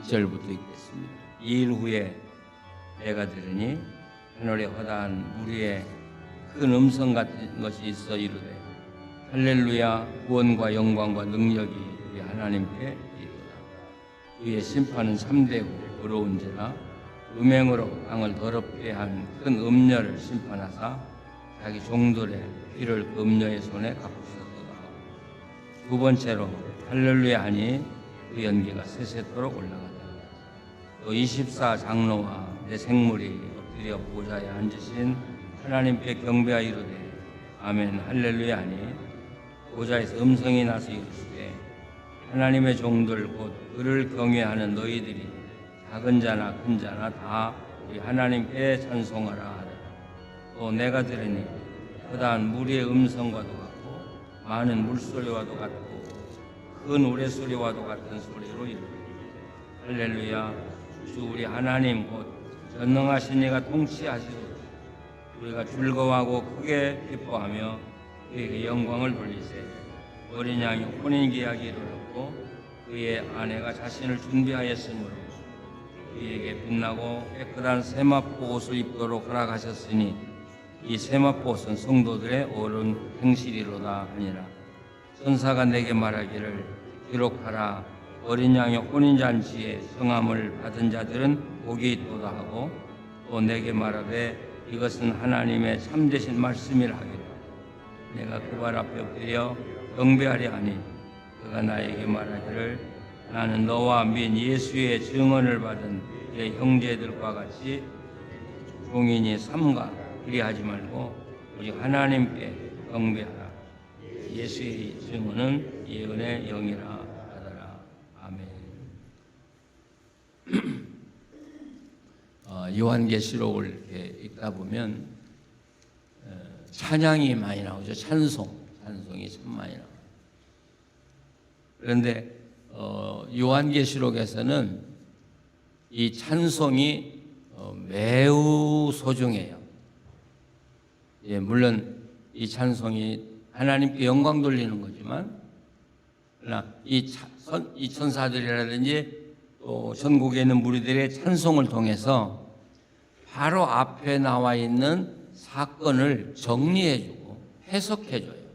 1절부터 읽겠습니다. 이 일 후에 내가 들으니 하늘에 허다한 무리의 큰 음성 같은 것이 있어 이르되 할렐루야, 구원과 영광과 능력이 우리 하나님께 이르도다. 그의 심판은 참되고 의로운지라 음행으로 땅을 더럽게 한 큰 음녀를 심판하사 자기 종들의 피를 그 음녀의 손에 갚으셨도다. 두 번째로 할렐루야 하니 그 연기가 세세토록 올라가다. 또 24장로와 내 생물이 엎드려 보좌에 앉으신 하나님께 경배하여 이르되 아멘 할렐루야 하니 보좌에서 음성이 나서 이르시되 하나님의 종들 곧 그를 경외하는 너희들이 작은 자나 큰 자나 다 우리 하나님께 찬송하라 하더라. 또 내가 들으니 허다한 무리의 음성과도 같고 많은 물소리와도 같고 큰 우레소리와도 같은 소리로 이르되 할렐루야, 주 우리 하나님 곧 전능하신 이가 통치하시도다. 우리가 즐거워하고 크게 기뻐하며 그에게 영광을 돌리세. 어린 양이 혼인계약이 이르렀고 그의 아내가 자신을 준비하였으므로 그에게 빛나고 깨끗한 세마포 옷을 입도록 허락하셨으니 이 세마포 옷은 성도들의 옳은 행실이로다 하니라. 천사가 내게 말하기를 기록하라. 어린 양의 혼인잔치에 성함을 받은 자들은 복이 있도다 하고 또 내게 말하되 이것은 하나님의 참되신 말씀이라 하기를. 내가 그 발 앞에 엎드려 경배하려 하니 그가 나에게 말하기를 나는 너와 민 예수의 증언을 받은 내 형제들과 같이 종인이 삼가 그리하지 말고 오직 하나님께 경배하라. 예수의 증언은 예언의 영이라 하더라. 아멘. 요한계시록을 이렇게 읽다 보면 찬양이 많이 나오죠. 찬송이 참 많이 나와요. 그런데 요한계시록에서는 이 찬송이 매우 소중해요. 예, 물론 이 찬송이 하나님께 영광 돌리는 거지만, 그러나 이 천사들이라든지 또 전국에 있는 무리들의 찬송을 통해서 바로 앞에 나와 있는 사건을 정리해주고 해석해줘요.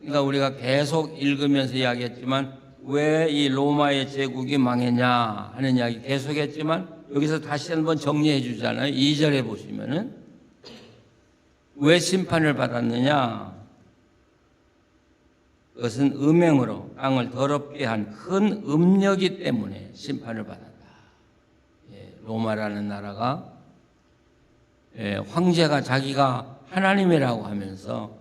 그러니까 우리가 계속 읽으면서 이야기했지만 왜 이 로마의 제국이 망했냐 하는 이야기 계속했지만 여기서 다시 한번 정리해 주잖아요. 2절에 보시면은 왜 심판을 받았느냐? 그것은 음행으로 땅을 더럽게 한 큰 음녀이기 때문에 심판을 받았다. 로마라는 나라가 황제가 자기가 하나님이라고 하면서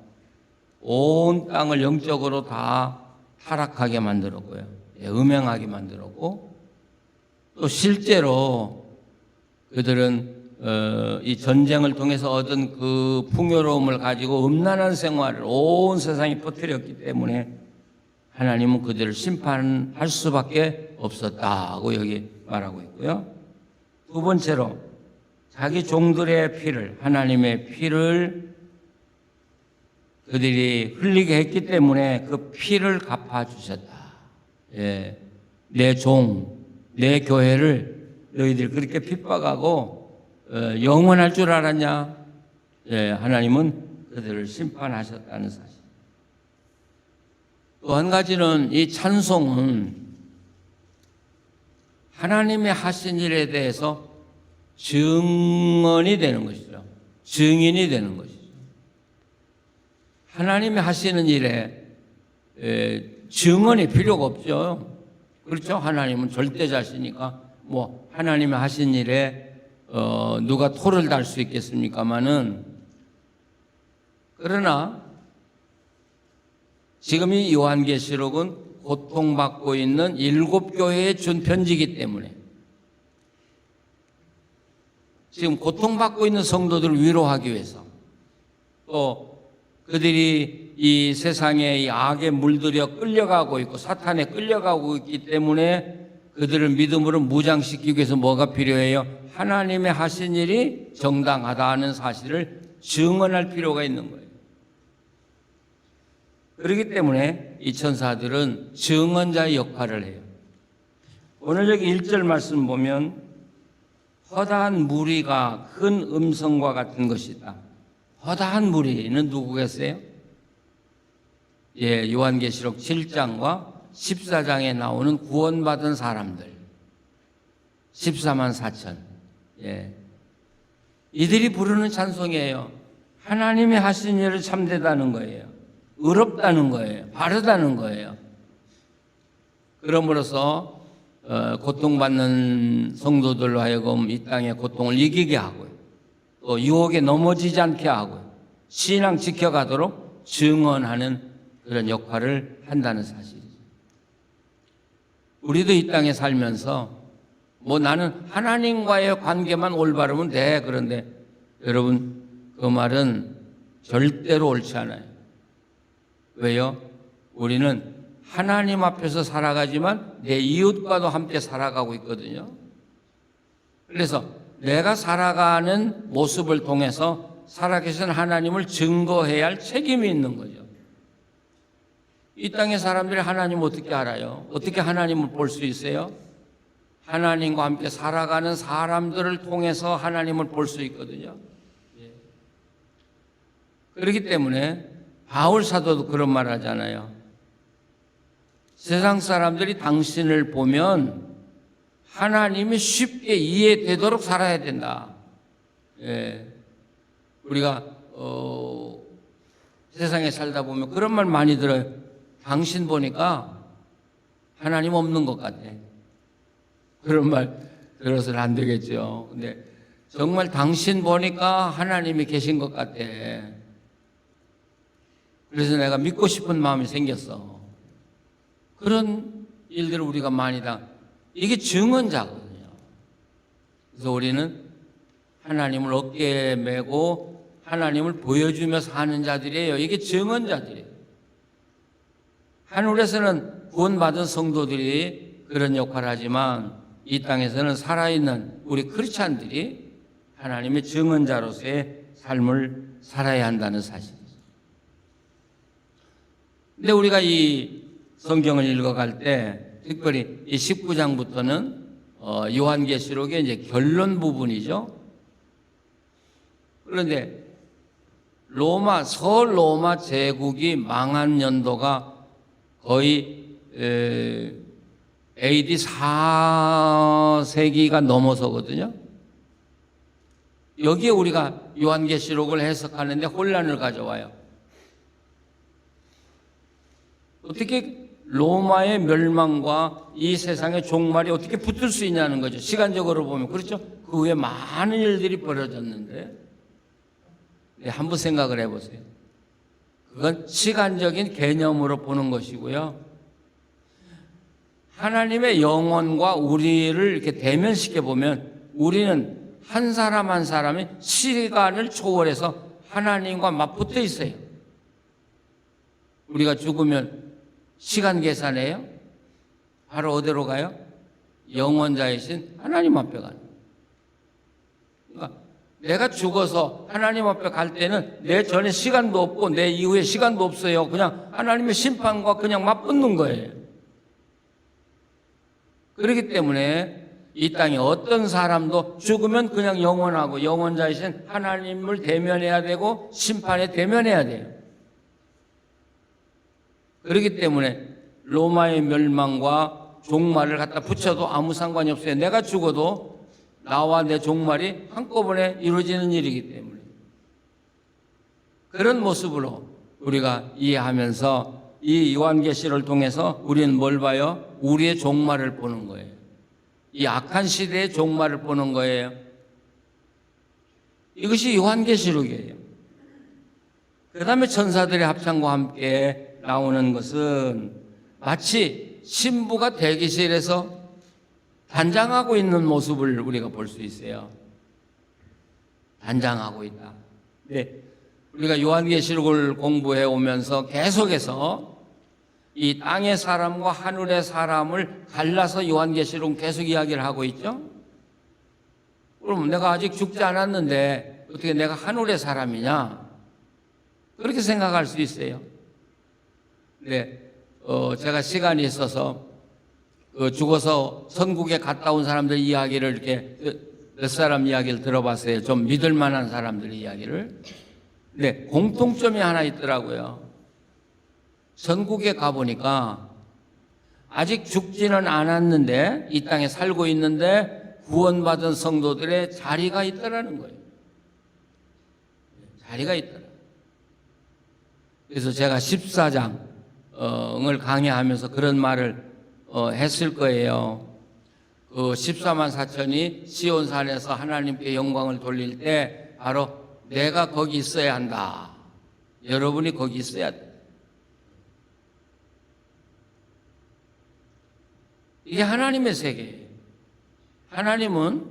온 땅을 영적으로 다 타락하게 만들었고요. 음행하게 만들었고 또 실제로 그들은 이 전쟁을 통해서 얻은 그 풍요로움을 가지고 음란한 생활을 온 세상에 퍼뜨렸기 때문에 하나님은 그들을 심판할 수밖에 없었다고 여기 말하고 있고요. 두 번째로 자기 종들의 피를, 하나님의 피를 그들이 흘리게 했기 때문에 그 피를 갚아주셨다. 내 종, 내 교회를 너희들이 그렇게 핍박하고 영원할 줄 알았냐? 하나님은 그들을 심판하셨다는 사실. 또 한 가지는 이 찬송은 하나님의 하신 일에 대해서 증언이 되는 것이죠. 증인이 되는 것이죠. 하나님이 하시는 일에 증언이 필요가 없죠. 그렇죠? 하나님은 절대자시니까 뭐 하나님이 하신 일에 누가 토를 달 수 있겠습니까마는, 그러나 지금 이 요한계시록은 고통받고 있는 7교회에 준 편지이기 때문에 지금 고통받고 있는 성도들을 위로하기 위해서, 또 그들이 이 세상에 이 악에 물들여 끌려가고 있고 사탄에 끌려가고 있기 때문에 그들을 믿음으로 무장시키기 위해서 뭐가 필요해요? 하나님의 하신 일이 정당하다 하는 사실을 증언할 필요가 있는 거예요. 그렇기 때문에 이 천사들은 증언자의 역할을 해요. 오늘 여기 1절 말씀 보면 허다한 무리가 큰 음성과 같은 것이다. 허다한 무리는 누구겠어요? 예, 요한계시록 7장과 14장에 나오는 구원받은 사람들 14만 4천. 예. 이들이 부르는 찬송이에요. 하나님이 하신 일을 참되다는 거예요. 의롭다는 거예요. 바르다는 거예요. 그러므로서 고통받는 성도들로 하여금 이 땅의 고통을 이기게 하고요. 또 유혹에 넘어지지 않게 하고요. 신앙 지켜가도록 증언하는 그런 역할을 한다는 사실이죠. 우리도 이 땅에 살면서 뭐 나는 하나님과의 관계만 올바르면 돼. 그런데 여러분 그 말은 절대로 옳지 않아요. 왜요? 우리는 하나님 앞에서 살아가지만 내 이웃과도 함께 살아가고 있거든요. 그래서 내가 살아가는 모습을 통해서 살아계신 하나님을 증거해야 할 책임이 있는 거죠. 이 땅의 사람들이 하나님을 어떻게 알아요? 어떻게 하나님을 볼 수 있어요? 하나님과 함께 살아가는 사람들을 통해서 하나님을 볼 수 있거든요. 그렇기 때문에 바울 사도도 그런 말 하잖아요. 세상 사람들이 당신을 보면 하나님이 쉽게 이해되도록 살아야 된다. 예. 우리가 세상에 살다 보면 그런 말 많이 들어요. 당신 보니까 하나님 없는 것 같아. 그런 말 들어서는 안 되겠죠. 근데 정말 당신 보니까 하나님이 계신 것 같아. 그래서 내가 믿고 싶은 마음이 생겼어. 그런 일들을 우리가 많이 이게 증언자거든요. 그래서 우리는 하나님을 어깨에 메고 하나님을 보여주며 사는 자들이에요. 이게 증언자들이에요. 하늘에서는 구원받은 성도들이 그런 역할을 하지만 이 땅에서는 살아있는 우리 크리스찬들이 하나님의 증언자로서의 삶을 살아야 한다는 사실이죠. 근데 우리가 이 성경을 읽어갈 때 특별히 이 19장부터는 요한계시록의 이제 결론 부분이죠. 그런데 서로마 제국이 망한 연도가 거의 AD 4세기가 넘어서거든요. 여기에 우리가 요한계시록을 해석하는데 혼란을 가져와요. 어떻게 로마의 멸망과 이 세상의 종말이 어떻게 붙을 수 있냐는 거죠. 시간적으로 보면. 그렇죠? 그 후에 많은 일들이 벌어졌는데 한번 생각을 해보세요. 그건 시간적인 개념으로 보는 것이고요. 하나님의 영혼과 우리를 이렇게 대면시켜 보면 우리는 한 사람 한 사람이 시간을 초월해서 하나님과 맞붙어 있어요. 우리가 죽으면 시간 계산해요? 바로 어디로 가요? 영원자이신 하나님 앞에 가는 거예요. 그러니까 내가 죽어서 하나님 앞에 갈 때는 내 전에 시간도 없고 내 이후에 시간도 없어요. 그냥 하나님의 심판과 그냥 맞붙는 거예요. 그렇기 때문에 이 땅에 어떤 사람도 죽으면 그냥 영원하고 영원자이신 하나님을 대면해야 되고 심판에 대면해야 돼요. 그렇기 때문에 로마의 멸망과 종말을 갖다 붙여도 아무 상관이 없어요. 내가 죽어도 나와 내 종말이 한꺼번에 이루어지는 일이기 때문에 그런 모습으로 우리가 이해하면서 이 요한계시를 통해서 우리는 뭘 봐요? 우리의 종말을 보는 거예요. 이 악한 시대의 종말을 보는 거예요. 이것이 요한계시록이에요. 그 다음에 천사들의 합창과 함께 나오는 것은 마치 신부가 대기실에서 단장하고 있는 모습을 우리가 볼 수 있어요. 단장하고 있다. 네. 우리가 요한계시록을 공부해 오면서 계속해서 이 땅의 사람과 하늘의 사람을 갈라서 요한계시록은 계속 이야기를 하고 있죠. 그럼 내가 아직 죽지 않았는데 어떻게 내가 하늘의 사람이냐? 그렇게 생각할 수 있어요. 네, 제가 시간이 있어서 죽어서 천국에 갔다 온 사람들 이야기를 이렇게 몇 사람 이야기를 들어봤어요. 좀 믿을 만한 사람들 이야기를. 근데 공통점이 하나 있더라고요. 천국에 가보니까 아직 죽지는 않았는데 이 땅에 살고 있는데 구원받은 성도들의 자리가 있더라는 거예요. 자리가 있더라. 그래서 제가 14장을 강의하면서 그런 말을 했을 거예요. 그 14만 4천이 시온산에서 하나님께 영광을 돌릴 때 바로 내가 거기 있어야 한다. 여러분이 거기 있어야 돼. 이게 하나님의 세계예요. 하나님은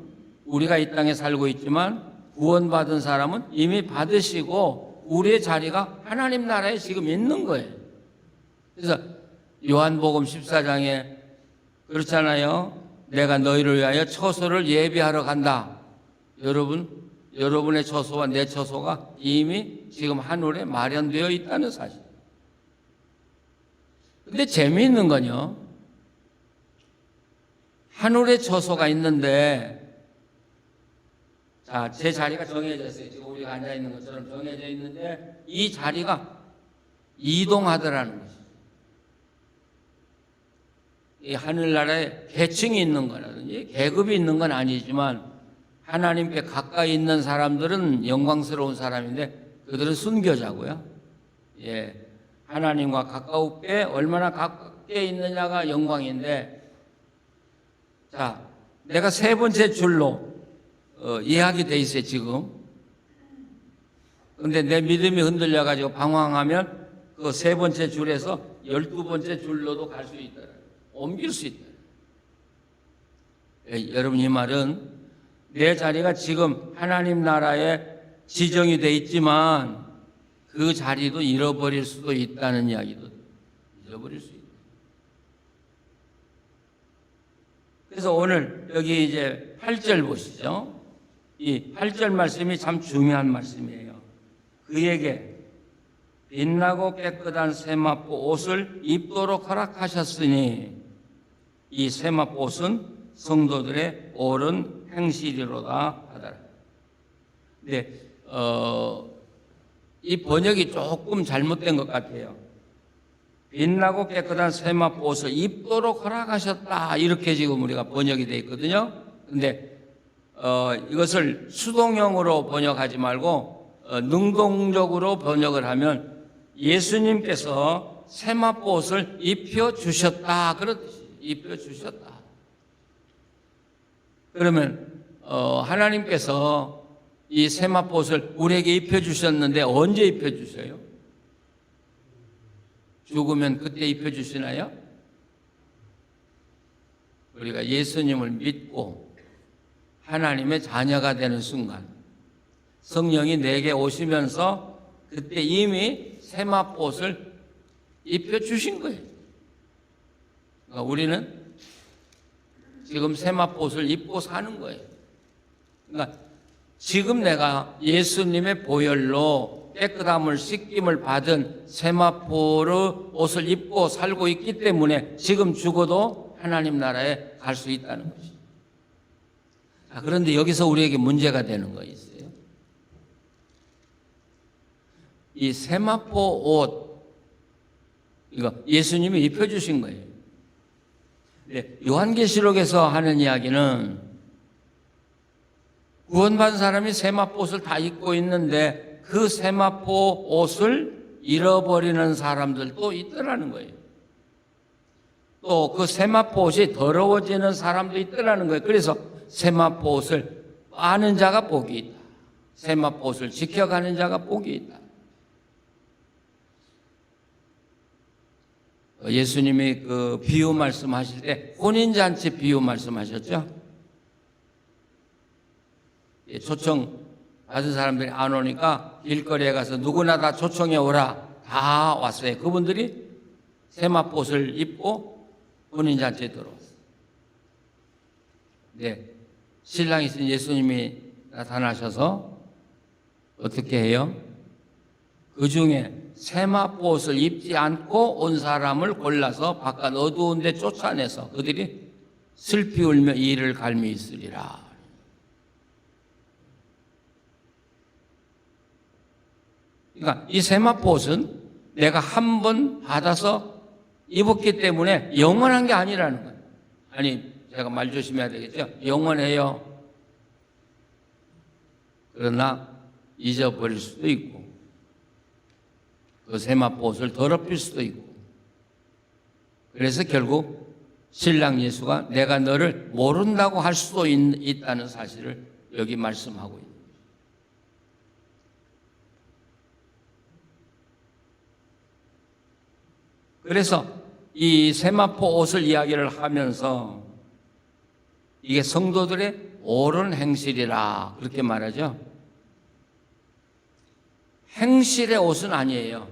우리가 이 땅에 살고 있지만 구원받은 사람은 이미 받으시고 우리의 자리가 하나님 나라에 지금 있는 거예요. 그래서 요한복음 14장에 그렇잖아요. 내가 너희를 위하여 처소를 예비하러 간다. 여러분의 처소와 내 처소가 이미 지금 하늘에 마련되어 있다는 사실. 근데 재미있는 건요. 하늘에 처소가 있는데, 자, 제 자리가 정해져 있어요. 지금 우리가 앉아 있는 것처럼 정해져 있는데, 이 자리가 이동하더라는 것이죠. 이 하늘나라에 계층이 있는 거라든지 계급이 있는 건 아니지만, 하나님께 가까이 있는 사람들은 영광스러운 사람인데, 그들은 순교자고요. 예. 하나님과 가까우게 얼마나 가깝게 있느냐가 영광인데, 자, 내가 세 번째 줄로 예약이 돼 있어요, 지금. 근데 내 믿음이 흔들려가지고 방황하면 그 세 번째 줄에서 12번째 줄로도 갈 수 있다. 옮길 수 있다. 여러분, 이 말은 내 자리가 지금 하나님 나라에 지정이 돼 있지만 그 자리도 잃어버릴 수도 있다는 이야기도 잃어버릴 수 있다. 그래서 오늘 여기 이제 8절 보시죠. 이 8절 말씀이 참 중요한 말씀이에요. 그에게 빛나고 깨끗한 세마포 옷을 입도록 허락하셨으니 이 세마포 옷은 성도들의 옳은 행실이로다 하더라. 근데 이 번역이 조금 잘못된 것 같아요. 빛나고 깨끗한 세마포 옷을 입도록 허락하셨다. 이렇게 지금 우리가 번역이 되어 있거든요. 근데 이것을 수동형으로 번역하지 말고 능동적으로 번역을 하면 예수님께서 세마포 옷을 입혀주셨다. 그렇듯이 입혀주셨다. 그러면 하나님께서 이 세마포 옷을 우리에게 입혀주셨는데 언제 입혀주세요? 죽으면 그때 입혀주시나요? 우리가 예수님을 믿고 하나님의 자녀가 되는 순간 성령이 내게 오시면서 그때 이미 세마포 옷을 입혀주신 거예요. 그러니까 우리는 지금 세마포 옷을 입고 사는 거예요. 그러니까 지금 내가 예수님의 보혈로 깨끗함을 씻김을 받은 세마포로 옷을 입고 살고 있기 때문에 지금 죽어도 하나님 나라에 갈 수 있다는 것이죠. 그런데 여기서 우리에게 문제가 되는 거 있어요. 이 세마포 옷, 이거 예수님이 입혀주신 거예요. 요한계시록에서 하는 이야기는 구원받은 사람이 세마포 옷을 다 입고 있는데 그 세마포 옷을 잃어버리는 사람들도 있더라는 거예요. 또 그 세마포 옷이 더러워지는 사람도 있더라는 거예요. 그래서 세마포 옷을 아는 자가 복이 있다. 세마포 옷을 지켜가는 자가 복이 있다. 예수님이 그 비유 말씀하실 때 혼인잔치 비유 말씀하셨죠. 초청 받은 사람들이 안 오니까 길거리에 가서 누구나 다 초청해 오라. 다 왔어요. 그분들이 세마포 옷을 입고 혼인잔치에 들어왔어요. 네, 신랑이신 예수님이 나타나셔서 어떻게 해요? 그 중에 세마포 옷을 입지 않고 온 사람을 골라서 바깥 어두운 데 쫓아내서 그들이 슬피 울며 이를 갈미 있으리라. 그러니까 이 세마포 옷은 내가 한 번 받아서 입었기 때문에 영원한 게 아니라는 거예요. 아니, 제가 말 조심해야 되겠죠? 영원해요. 그러나 잊어버릴 수도 있고 그 세마포 옷을 더럽힐 수도 있고, 그래서 결국 신랑 예수가 내가 너를 모른다고 할 수도 있다는 사실을 여기 말씀하고 있습니다. 그래서 이 세마포 옷을 이야기를 하면서 이게 성도들의 옳은 행실이라 그렇게 말하죠. 행실의 옷은 아니에요.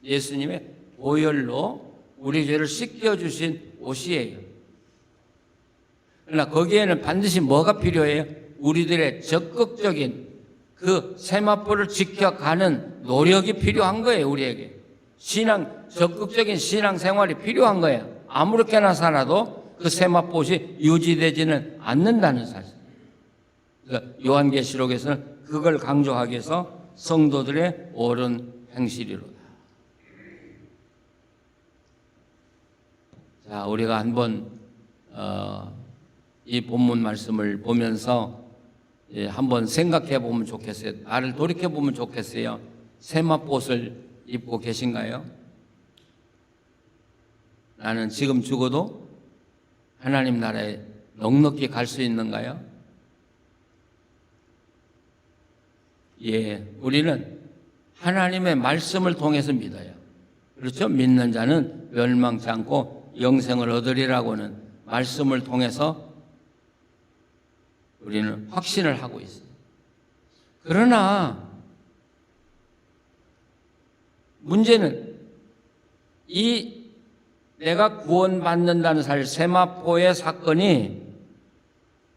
예수님의 보혈로 우리 죄를 씻겨주신 옷이에요. 그러나 거기에는 반드시 뭐가 필요해요? 우리들의 적극적인 그 세마포를 지켜가는 노력이 필요한 거예요. 우리에게 적극적인 신앙 생활이 필요한 거예요. 아무렇게나 살아도 그 세마포옷이 유지되지는 않는다는 사실. 그러니까 요한계시록에서는 그걸 강조하기 위해서 성도들의 옳은 행실이로다. 자, 우리가 한번 이 본문 말씀을 보면서 한번 생각해 보면 좋겠어요. 나를 돌이켜 보면 좋겠어요. 세마포옷을 입고 계신가요? 나는 지금 죽어도 하나님 나라에 넉넉히 갈 수 있는가요? 예, 우리는 하나님의 말씀을 통해서 믿어요. 그렇죠? 믿는 자는 멸망치 않고 영생을 얻으리라고는 말씀을 통해서 우리는 확신을 하고 있어요. 그러나 문제는 이 내가 구원받는다는 사실, 세마포의 사건이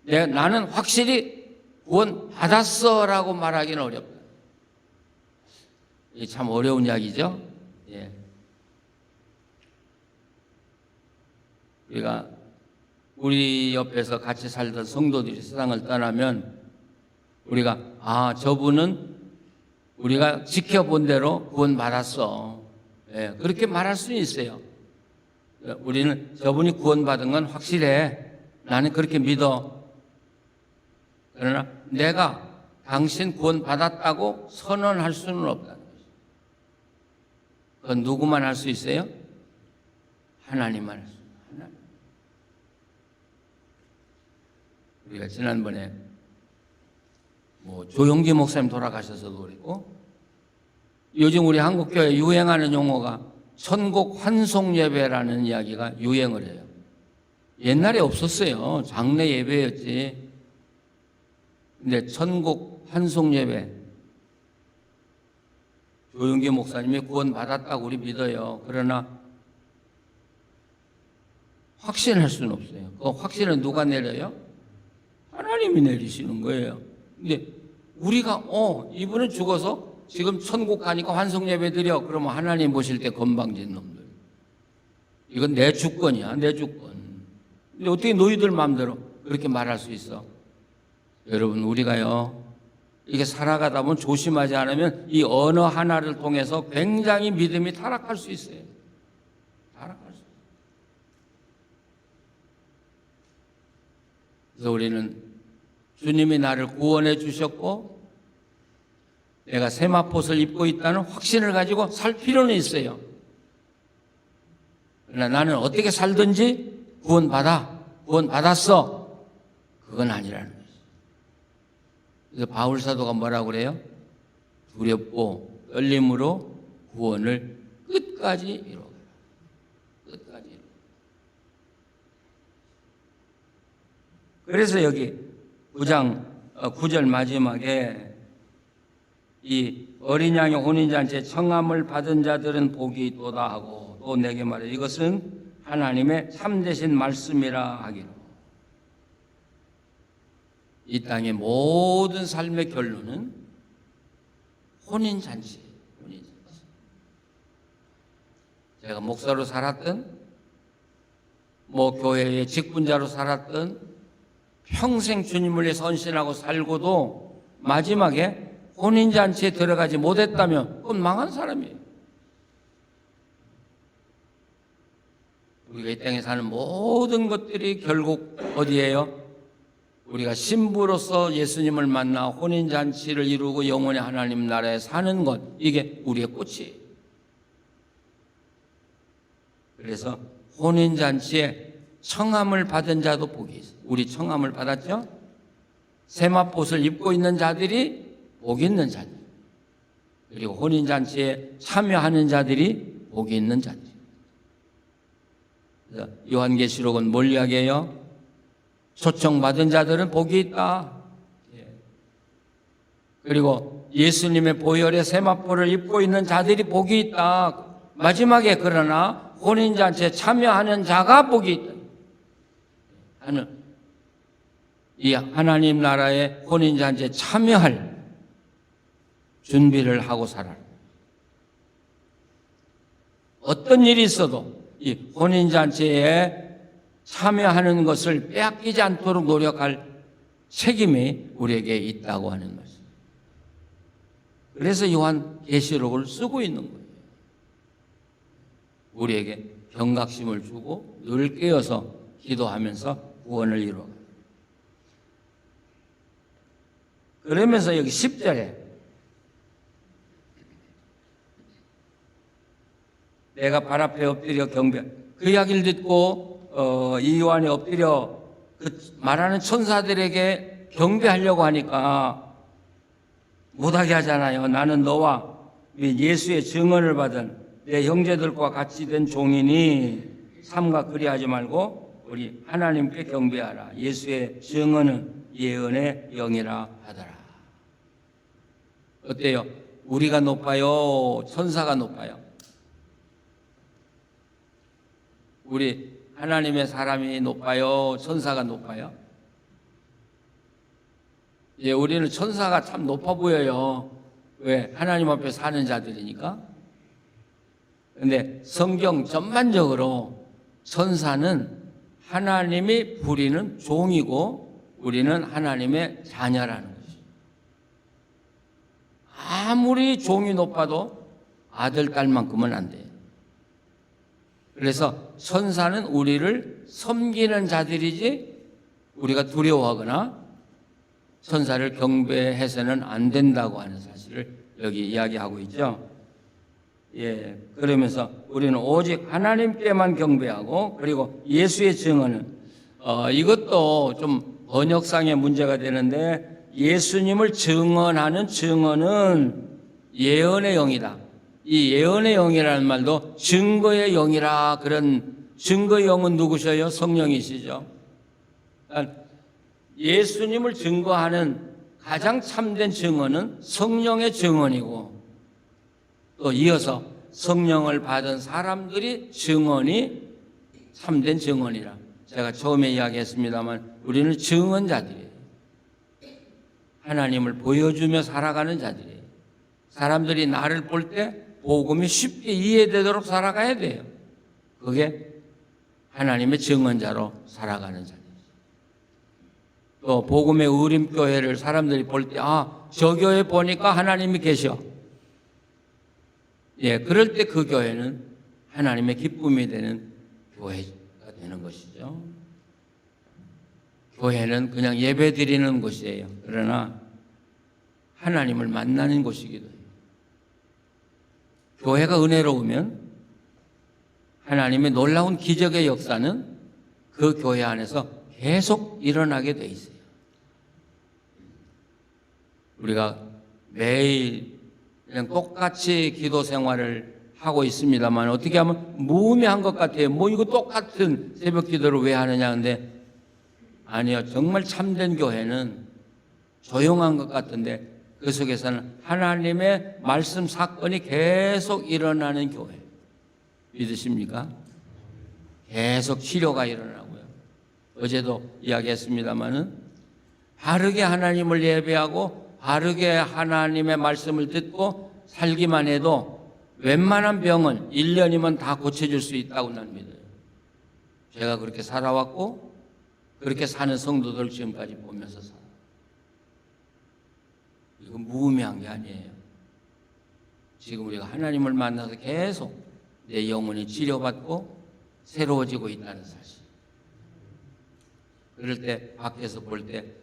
나는 확실히 구원받았어라고 말하기는 어렵다. 이게 참 어려운 이야기죠. 예. 우리가 우리 옆에서 같이 살던 성도들이 세상을 떠나면 우리가 저분은 우리가 지켜본 대로 구원받았어. 예, 그렇게 말할 수 있어요. 우리는 저분이 구원받은 건 확실해. 나는 그렇게 믿어. 그러나 내가 당신 구원받았다고 선언할 수는 없다는 거죠. 그건 누구만 할 수 있어요? 하나님만 할 수 있어요. 하나님. 우리가 지난번에 조용기 목사님 돌아가셔서도 그랬고, 요즘 우리 한국교회에 유행하는 용어가 천국 환송 예배라는 이야기가 유행을 해요. 옛날에 없었어요. 장례 예배였지. 근데 천국 환송 예배, 조용기 목사님이 구원받았다고 우리 믿어요. 그러나 확신할 수는 없어요. 그 확신은 누가 내려요? 하나님이 내리시는 거예요. 근데 우리가 이분은 죽어서 지금 천국 가니까 환송 예배 드려. 그러면 하나님 보실 때 건방진 놈들. 이건 내 주권이야, 내 주권. 근데 어떻게 너희들 마음대로 그렇게 말할 수 있어? 여러분, 우리가요, 이게 살아가다 보면 조심하지 않으면 이 언어 하나를 통해서 굉장히 믿음이 타락할 수 있어요. 타락할 수 있어요. 그래서 우리는 주님이 나를 구원해 주셨고 내가 세마포옷을 입고 있다는 확신을 가지고 살 필요는 있어요. 그러나 나는 어떻게 살든지 구원받았어. 그건 아니라는 거죠. 그래서 바울 사도가 뭐라고 그래요? 두렵고 떨림으로 구원을 끝까지 이루어가라. 끝까지 이루어가라. 그래서 여기 9장 9절 마지막에 이 어린 양의 혼인잔치에 청함을 받은 자들은 복이 있도다 하고, 또 내게 말해 이것은 하나님의 참되신 말씀이라 하기로. 이 땅의 모든 삶의 결론은 혼인잔치예요. 혼인잔치. 내가 목사로 살았든 뭐 교회의 직분자로 살았든 평생 주님을 위해 헌신하고 살고도 마지막에 혼인잔치에 들어가지 못했다면 그건 망한 사람이에요. 우리가 이 땅에 사는 모든 것들이 결국 어디예요? 우리가 신부로서 예수님을 만나 혼인잔치를 이루고 영원히 하나님 나라에 사는 것, 이게 우리의 꽃이에요. 그래서 혼인잔치에 청함을 받은 자도 복이 있어요. 우리 청함을 받았죠? 세마포옷을 입고 있는 자들이 복이 있는 자들, 그리고 혼인잔치에 참여하는 자들이 복이 있는 자들. 요한계시록은 뭘 이야기해요? 초청받은 자들은 복이 있다. 그리고 예수님의 보혈의 세마포를 입고 있는 자들이 복이 있다. 마지막에 그러나 혼인잔치에 참여하는 자가 복이 있다 하는, 이 하나님 나라의 혼인잔치에 참여할 준비를 하고 살아라. 어떤 일이 있어도 이 혼인잔치에 참여하는 것을 빼앗기지 않도록 노력할 책임이 우리에게 있다고 하는 말씀. 그래서 요한계시록을 쓰고 있는 거예요. 우리에게 경각심을 주고 늘 깨어서 기도하면서 구원을 이루어가요. 그러면서 여기 10절에 내가 발 앞에 엎드려 경배, 그 이야기를 듣고 이 요한이 엎드려 그 말하는 천사들에게 경배하려고 하니까 못하게 하잖아요. 나는 너와 예수의 증언을 받은 내 형제들과 같이 된 종이니 삼가 그리하지 말고 우리 하나님께 경배하라. 예수의 증언은 예언의 영이라 하더라. 어때요? 우리가 높아요? 천사가 높아요? 우리 하나님의 사람이 높아요? 천사가 높아요? 예, 우리는 천사가 참 높아 보여요. 왜? 하나님 앞에 사는 자들이니까. 그런데 성경 전반적으로 천사는 하나님이 부리는 종이고 우리는 하나님의 자녀라는 것이죠. 아무리 종이 높아도 아들, 딸만큼은 안 돼요. 그래서 천사는 우리를 섬기는 자들이지 우리가 두려워하거나 천사를 경배해서는 안 된다고 하는 사실을 여기 이야기하고 있죠. 예, 그러면서 우리는 오직 하나님께만 경배하고, 그리고 예수의 증언은 이것도 좀 번역상의 문제가 되는데, 예수님을 증언하는 증언은 예언의 영이다. 이 예언의 영이라는 말도 증거의 영이라, 그런 증거의 영은 누구셔요? 성령이시죠. 예수님을 증거하는 가장 참된 증언은 성령의 증언이고, 또 이어서 성령을 받은 사람들이 증언이 참된 증언이라. 제가 처음에 이야기했습니다만 우리는 증언자들이에요. 하나님을 보여주며 살아가는 자들이에요. 사람들이 나를 볼 때 복음이 쉽게 이해되도록 살아가야 돼요. 그게 하나님의 증언자로 살아가는 자들이죠. 또 복음의 의림교회를 사람들이 볼 때 저 교회 보니까 하나님이 계셔. 예, 그럴 때 그 교회는 하나님의 기쁨이 되는 교회가 되는 것이죠. 교회는 그냥 예배 드리는 곳이에요. 그러나 하나님을 만나는 곳이기도 해요. 교회가 은혜로우면 하나님의 놀라운 기적의 역사는 그 교회 안에서 계속 일어나게 돼 있어요. 우리가 매일 그냥 똑같이 기도 생활을 하고 있습니다만 어떻게 하면 무의미한 것 같아요. 뭐 이거 똑같은 새벽 기도를 왜 하느냐. 근데 아니요. 정말 참된 교회는 조용한 것 같은데 그 속에서는 하나님의 말씀 사건이 계속 일어나는 교회. 믿으십니까? 계속 치료가 일어나고요. 어제도 이야기했습니다마는 바르게 하나님을 예배하고 바르게 하나님의 말씀을 듣고 살기만 해도 웬만한 병은 1년이면 다 고쳐질 수 있다고 난 믿어요. 제가 그렇게 살아왔고 그렇게 사는 성도들 지금까지 보면서 살아요. 이건 무의미한 게 아니에요. 지금 우리가 하나님을 만나서 계속 내 영혼이 치료받고 새로워지고 있다는 사실. 그럴 때 밖에서 볼 때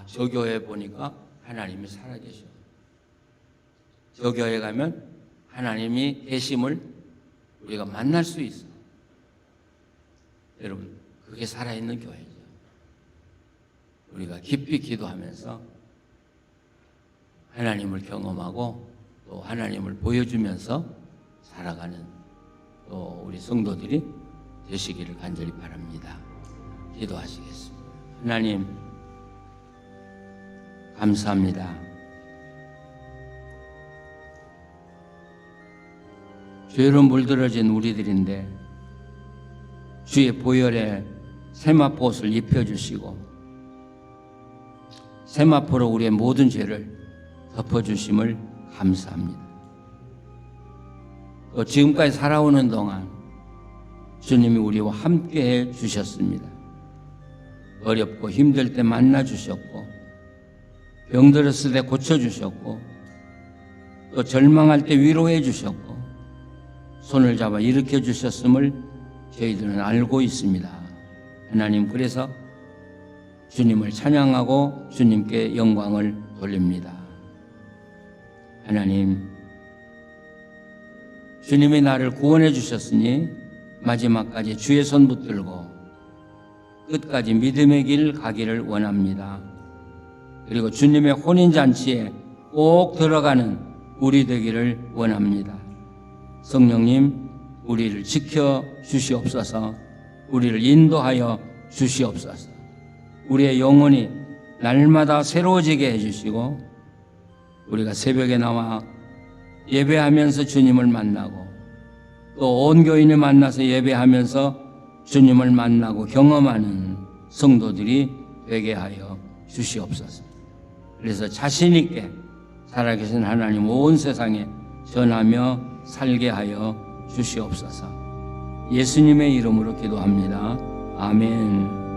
저 교회 보니까 하나님이 살아계셔. 저 교회 가면 하나님이 계심을 우리가 만날 수 있어. 여러분, 그게 살아있는 교회죠. 우리가 깊이 기도하면서 하나님을 경험하고 또 하나님을 보여주면서 살아가는 또 우리 성도들이 되시기를 간절히 바랍니다. 기도하시겠습니다. 하나님, 감사합니다. 죄로 물들어진 우리들인데 주의 보혈에 세마포옷을 입혀주시고 세마포로 우리의 모든 죄를 덮어주심을 감사합니다. 또 지금까지 살아오는 동안 주님이 우리와 함께해 주셨습니다. 어렵고 힘들 때 만나 주셨고 병들었을 때 고쳐주셨고 또 절망할 때 위로해 주셨고 손을 잡아 일으켜 주셨음을 저희들은 알고 있습니다. 하나님, 그래서 주님을 찬양하고 주님께 영광을 돌립니다. 하나님, 주님이 나를 구원해 주셨으니 마지막까지 주의 손 붙들고 끝까지 믿음의 길 가기를 원합니다. 그리고 주님의 혼인잔치에 꼭 들어가는 우리 되기를 원합니다. 성령님, 우리를 지켜 주시옵소서. 우리를 인도하여 주시옵소서. 우리의 영혼이 날마다 새로워지게 해주시고 우리가 새벽에 나와 예배하면서 주님을 만나고 또 온 교인을 만나서 예배하면서 주님을 만나고 경험하는 성도들이 되게 하여 주시옵소서. 그래서 자신 있게 살아계신 하나님 온 세상에 전하며 살게 하여 주시옵소서. 예수님의 이름으로 기도합니다. 아멘.